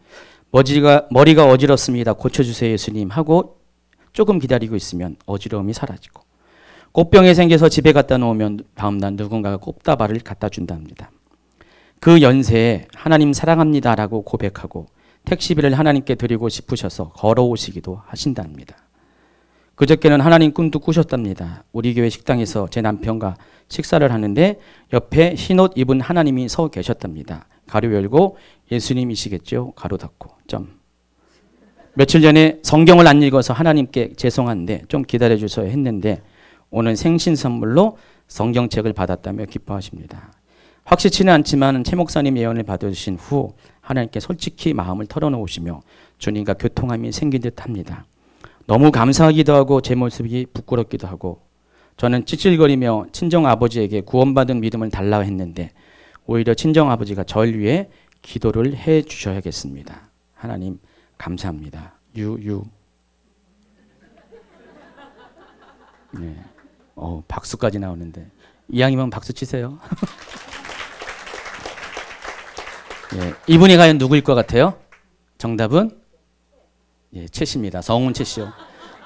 머리가 어지럽습니다. 고쳐주세요 예수님 하고 조금 기다리고 있으면 어지러움이 사라지고 꽃병이 생겨서 집에 갖다 놓으면 다음날 누군가가 꽃다발을 갖다 준답니다. 그 연세에 하나님 사랑합니다라고 고백하고 택시비를 하나님께 드리고 싶으셔서 걸어오시기도 하신답니다. 그저께는 하나님 꿈도 꾸셨답니다. 우리 교회 식당에서 제 남편과 식사를 하는데 옆에 흰옷 입은 하나님이 서 계셨답니다. 가로 열고 예수님이시겠죠? 가로 닫고 점. 며칠 전에 성경을 안 읽어서 하나님께 죄송한데 좀 기다려주셔야 했는데 오늘 생신 선물로 성경책을 받았다며 기뻐하십니다. 확실치는 않지만 최 목사님 예언을 받으신 후 하나님께 솔직히 마음을 털어놓으시며 주님과 교통함이 생긴 듯 합니다. 너무 감사하기도 하고 제 모습이 부끄럽기도 하고 저는 찔찔거리며 친정아버지에게 구원받은 믿음을 달라 했는데 오히려 친정아버지가 절 위해 기도를 해 주셔야겠습니다. 하나님 감사합니다. 유유. 네. 박수까지 나오는데 이왕이면 박수 치세요. 예, 이분이 과연 누구일 것 같아요? 정답은 예, 최 씨입니다. 성훈 최 씨요.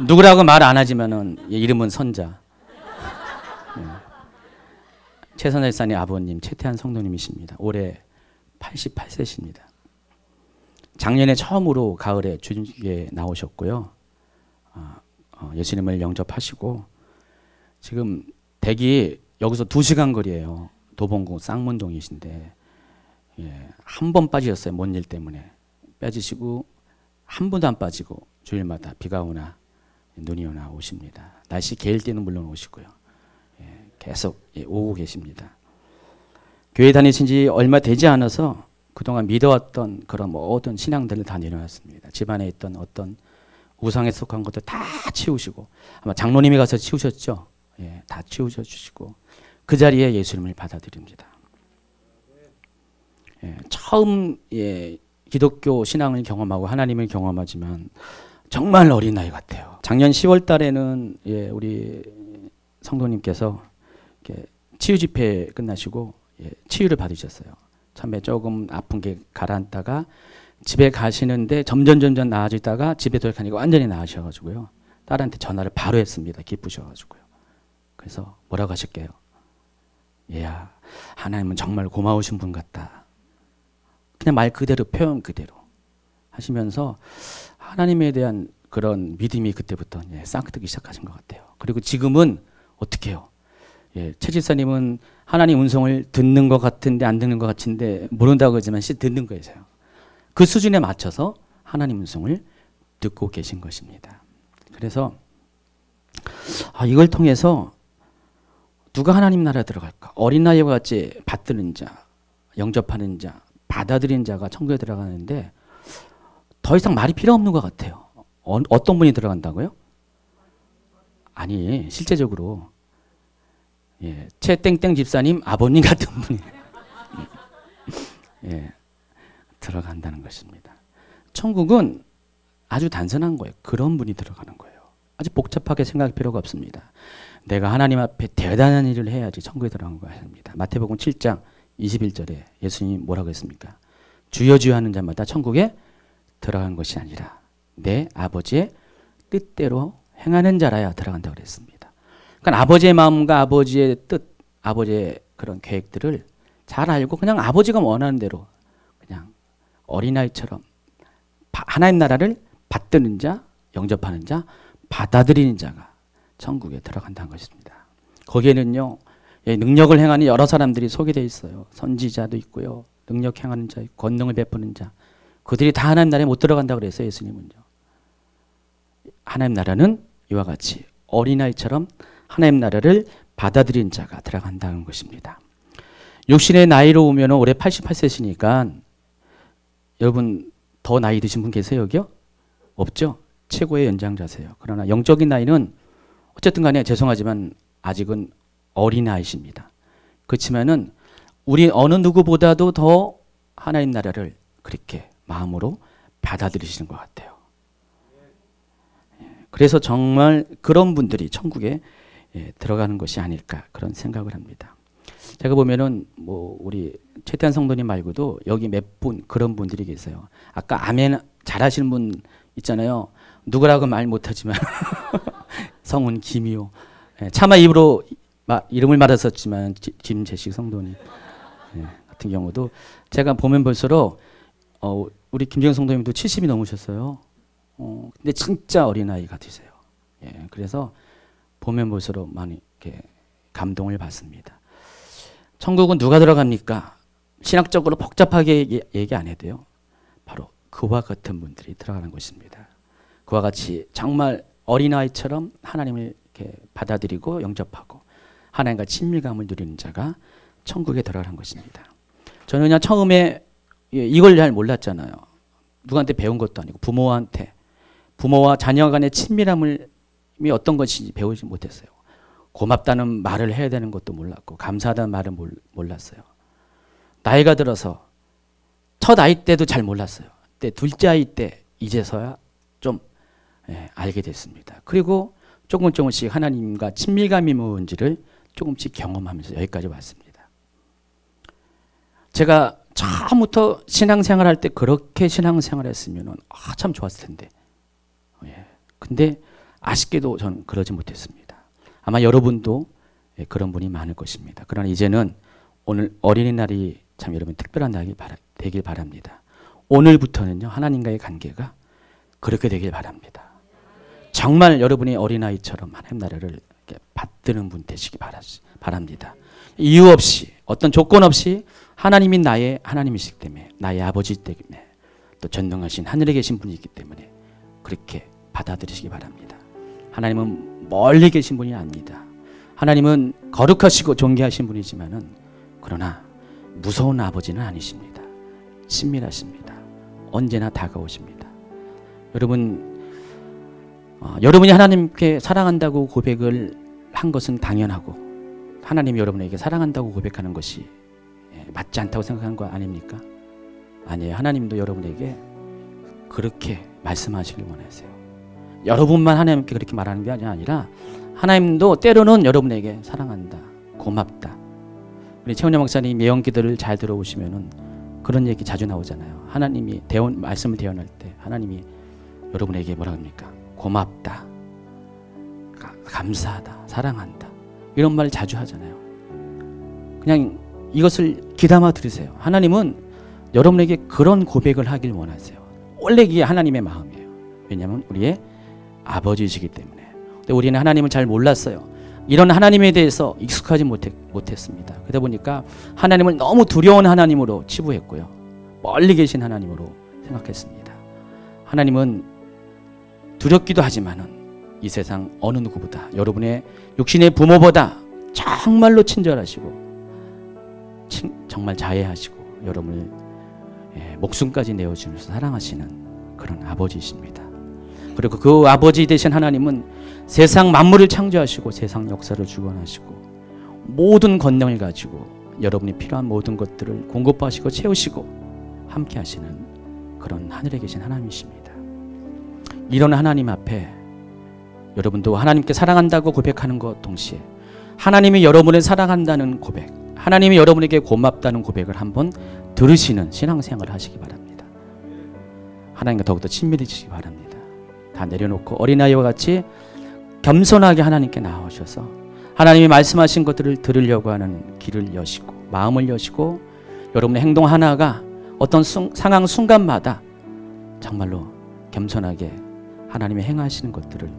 누구라고 말 안 하지만은 예, 이름은 선자. 예. 최선일 사님 아버님 최태한 성도님이십니다. 올해 88세십니다. 작년에 처음으로 가을에 주님께 나오셨고요. 예수님을 영접하시고 지금 댁이 여기서 2시간 거리예요. 도봉구 쌍문동이신데 예, 한 번 빠지셨어요. 뭔 일 때문에 빠지시고 한 번도 안 빠지고 주일마다 비가 오나 눈이 오나 오십니다. 날씨 개일 때는 물론 오시고요. 예, 계속 오고 계십니다. 교회 다니신 지 얼마 되지 않아서 그동안 믿어왔던 그런 모든 신앙들을 다 내려놨습니다. 집안에 있던 어떤 우상에 속한 것들 다 치우시고 아마 장로님이 가서 치우셨죠. 예, 다 치우셔 주시고 그 자리에 예수님을 받아들입니다. 예, 처음 기독교 신앙을 경험하고 하나님을 경험하지만 정말 어린 나이 같아요. 작년 10월 달에는 우리 성도님께서 치유 집회 끝나시고 치유를 받으셨어요. 처음에 조금 아픈 게 가라앉다가 집에 가시는데 점점 나아지다가 집에 도착하니까 완전히 나으셔가지고요. 딸한테 전화를 바로 했습니다. 기쁘셔가지고요. 그래서 뭐라고 하실게요? 얘야, 하나님은 정말 고마우신 분 같다. 그냥 말 그대로 표현 그대로 하시면서 하나님에 대한 그런 믿음이 그때부터 싹트기 시작하신 것 같아요. 그리고 지금은 어떻게 해요? 최 집사님은 하나님 음성을 듣는 것 같은데 안 듣는 것 같은데 모른다고 하지만 듣는 거예요. 그 수준에 맞춰서 하나님 음성을 듣고 계신 것입니다. 그래서 이걸 통해서 누가 하나님 나라에 들어갈까? 어린 나이와 같이 받드는 자, 영접하는 자, 받아들인 자가 천국에 들어가는데 더 이상 말이 필요 없는 것 같아요. 어떤 분이 들어간다고요? 아니, 실제적으로 최땡땡 집사님 아버님 같은 분이 들어간다는 것입니다. 천국은 아주 단순한 거예요. 그런 분이 들어가는 거예요. 아주 복잡하게 생각할 필요가 없습니다. 내가 하나님 앞에 대단한 일을 해야지 천국에 들어간 거 아닙니다. 마태복음 7장 21절에 예수님이 뭐라고 했습니까? 주여 주여 하는 자마다 천국에 들어간 것이 아니라 내 아버지의 뜻대로 행하는 자라야 들어간다고 그랬습니다. 그러니까 아버지의 마음과 아버지의 뜻, 아버지의 그런 계획들을 잘 알고 그냥 아버지가 원하는 대로 그냥 어린아이처럼 하나님 나라를 받드는 자, 영접하는 자, 받아들이는 자가 천국에 들어간다는 것입니다. 거기에는요, 능력을 행하는 여러 사람들이 소개되어 있어요. 선지자도 있고요, 능력 행하는 자, 권능을 베푸는 자, 그들이 다 하나님 나라에 못 들어간다고 그랬어요. 예수님은요. 하나님 나라는 이와 같이 어린아이처럼 하나님 나라를 받아들인 자가 들어간다는 것입니다. 육신의 나이로 오면 올해 88세시니까 여러분 더 나이 드신 분 계세요? 여기요? 없죠? 최고의 연장자세요. 그러나 영적인 나이는 어쨌든 간에 죄송하지만 아직은 어린아이십니다. 그렇지만은 우리 어느 누구보다도 더 하나님 나라를 그렇게 마음으로 받아들이시는 것 같아요. 그래서 정말 그런 분들이 천국에 들어가는 것이 아닐까 그런 생각을 합니다. 제가 보면은 뭐 우리 최태한 성도님 말고도 여기 몇 분 그런 분들이 계세요. 아까 아멘 잘하시는 분 있잖아요. 누구라고 말 못하지만 성은 김이요. 차마 입으로 이름을 말했었지만 김재식 성도님 같은 경우도 제가 보면 볼수록 우리 김재영 성도님도 70이 넘으셨어요. 근데 진짜 어린아이 같으세요. 그래서 보면 볼수록 많이 이렇게 감동을 받습니다. 천국은 누가 들어갑니까? 신학적으로 복잡하게 얘기 안 해도요. 바로 그와 같은 분들이 들어가는 것입니다. 그와 같이 정말 어린아이처럼 하나님을 이렇게 받아들이고 영접하고 하나님과 친밀감을 누리는 자가 천국에 들어가는 것입니다. 저는 그냥 처음에 이걸 잘 몰랐잖아요. 누구한테 배운 것도 아니고 부모와 자녀 간의 친밀함이 어떤 것인지 배우지 못했어요. 고맙다는 말을 해야 되는 것도 몰랐고 감사하다는 말은 몰랐어요. 나이가 들어서 첫 아이 때도 잘 몰랐어요. 근데 둘째 아이 때 이제서야 좀 알게 됐습니다. 그리고 조금씩 하나님과 친밀감이 뭔지를 조금씩 경험하면서 여기까지 왔습니다. 제가 처음부터 신앙생활 할 때 그렇게 신앙생활 했으면 참 좋았을 텐데 근데 아쉽게도 저는 그러지 못했습니다. 아마 여러분도 그런 분이 많을 것입니다. 그러나 이제는 오늘 어린이날이 참 여러분 특별한 날이 되길 바랍니다. 오늘부터는요 하나님과의 관계가 그렇게 되길 바랍니다. 정말 여러분이 어린아이처럼 하나님 나라를 받드는 분 되시기 바랍니다. 이유 없이 어떤 조건 없이 하나님이 나의 하나님이시기 때문에 나의 아버지 때문에 또 전능하신 하늘에 계신 분이기 때문에 그렇게 받아들이시기 바랍니다. 하나님은 멀리 계신 분이 아닙니다. 하나님은 거룩하시고 존귀하신 분이지만은 그러나 무서운 아버지는 아니십니다. 친밀하십니다. 언제나 다가오십니다. 여러분이 하나님께 사랑한다고 고백을 한 것은 당연하고 하나님이 여러분에게 사랑한다고 고백하는 것이 맞지 않다고 생각하는 거 아닙니까? 아니에요. 하나님도 여러분에게 그렇게 말씀하시길 원하세요. 여러분만 하나님께 그렇게 말하는 게 아니라 하나님도 때로는 여러분에게 사랑한다, 고맙다. 우리 최은영 목사님 예언기도를 잘 들어오시면은 그런 얘기 자주 나오잖아요. 하나님이 말씀을 대언할 때 하나님이 여러분에게 뭐라 합니까? 고맙다, 감사하다, 사랑한다 이런 말 자주 하잖아요. 그냥 이것을 귀담아 들으세요. 하나님은 여러분에게 그런 고백을 하길 원하세요. 원래 이게 하나님의 마음이에요. 왜냐하면 우리의 아버지이시기 때문에. 근데 우리는 하나님을 잘 몰랐어요. 이런 하나님에 대해서 익숙하지 못했습니다. 그러다 보니까 하나님을 너무 두려운 하나님으로 치부했고요. 멀리 계신 하나님으로 생각했습니다. 하나님은 두렵기도 하지만은 이 세상 어느 누구보다 여러분의 육신의 부모보다 정말로 친절하시고 정말 자애하시고 여러분을 목숨까지 내어주면서 사랑하시는 그런 아버지이십니다. 그리고 그 아버지 되신 하나님은 세상 만물을 창조하시고 세상 역사를 주관하시고 모든 권능을 가지고 여러분이 필요한 모든 것들을 공급하시고 채우시고 함께 하시는 그런 하늘에 계신 하나님이십니다. 이런 하나님 앞에 여러분도 하나님께 사랑한다고 고백하는 것 동시에 하나님이 여러분을 사랑한다는 고백, 하나님이 여러분에게 고맙다는 고백을 한번 들으시는 신앙생활을 하시기 바랍니다. 하나님과 더욱더 친밀해지시기 바랍니다. 다 내려놓고 어린아이와 같이 겸손하게 하나님께 나오셔서 하나님이 말씀하신 것들을 들으려고 하는 귀를 여시고 마음을 여시고 여러분의 행동 하나가 어떤 상황 순간마다 정말로 겸손하게 하나님이 행하시는 것들을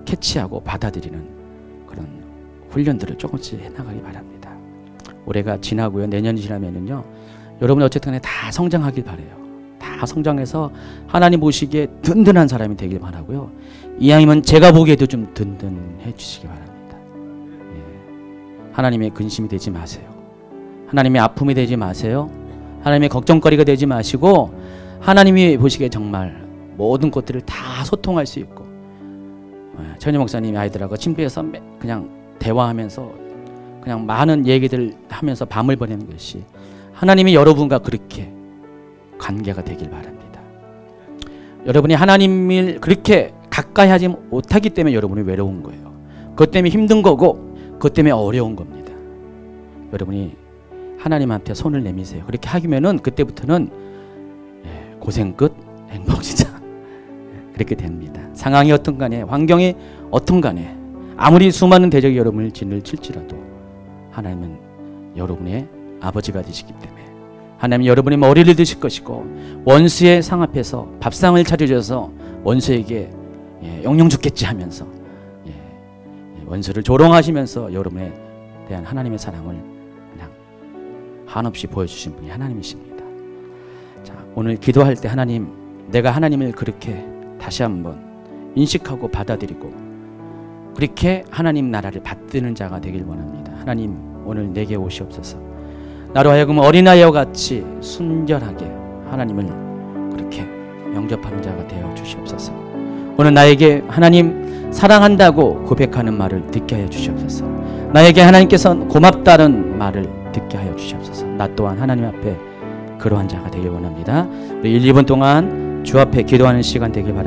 캐치하고 받아들이는 그런 훈련들을 조금씩 해나가기 바랍니다. 올해가 지나고요. 내년이 지나면은요. 여러분 어쨌든 간에 다 성장하길 바라요. 다 성장해서 하나님 보시기에 든든한 사람이 되길 바라고요. 이왕이면 제가 보기에도 좀 든든해 주시기 바랍니다. 하나님의 근심이 되지 마세요. 하나님의 아픔이 되지 마세요. 하나님의 걱정거리가 되지 마시고 하나님이 보시기에 정말 모든 것들을 다 소통할 수 있고 천희 목사님이 아이들하고 침대에서 그냥 대화하면서 그냥 많은 얘기들 하면서 밤을 보내는 것이 하나님이 여러분과 그렇게 관계가 되길 바랍니다. 여러분이 하나님을 그렇게 가까이 하지 못하기 때문에 여러분이 외로운 거예요. 그것 때문에 힘든 거고 그것 때문에 어려운 겁니다. 여러분이 하나님한테 손을 내미세요. 그렇게 하기면은 그때부터는 고생 끝 행복이자 그렇게 됩니다. 상황이 어떤 간에 환경이 어떤 간에 아무리 수많은 대적이 여러분을 진을 칠지라도 하나님은 여러분의 아버지가 되시기 때문에 하나님은 여러분의 머리를 드실 것이고 원수의 상 앞에서 밥상을 차려줘서 원수에게 영영 죽겠지 하면서 원수를 조롱하시면서 여러분에 대한 하나님의 사랑을 그냥 한없이 보여주신 분이 하나님이십니다. 자, 오늘 기도할 때 하나님, 내가 하나님을 그렇게 다시 한번 인식하고 받아들이고 그렇게 하나님 나라를 받드는 자가 되길 원합니다. 하나님 오늘 내게 오시옵소서. 나로 하여금 어린아이와 같이 순결하게 하나님을 그렇게 영접하는 자가 되어 주시옵소서. 오늘 나에게 하나님 사랑한다고 고백하는 말을 듣게 하여 주시옵소서. 나에게 하나님께서 고맙다는 말을 듣게 하여 주시옵소서. 나 또한 하나님 앞에 그러한 자가 되길 원합니다. 우리 1, 2분 동안 주 앞에 기도하는 시간 되길 바랍니다.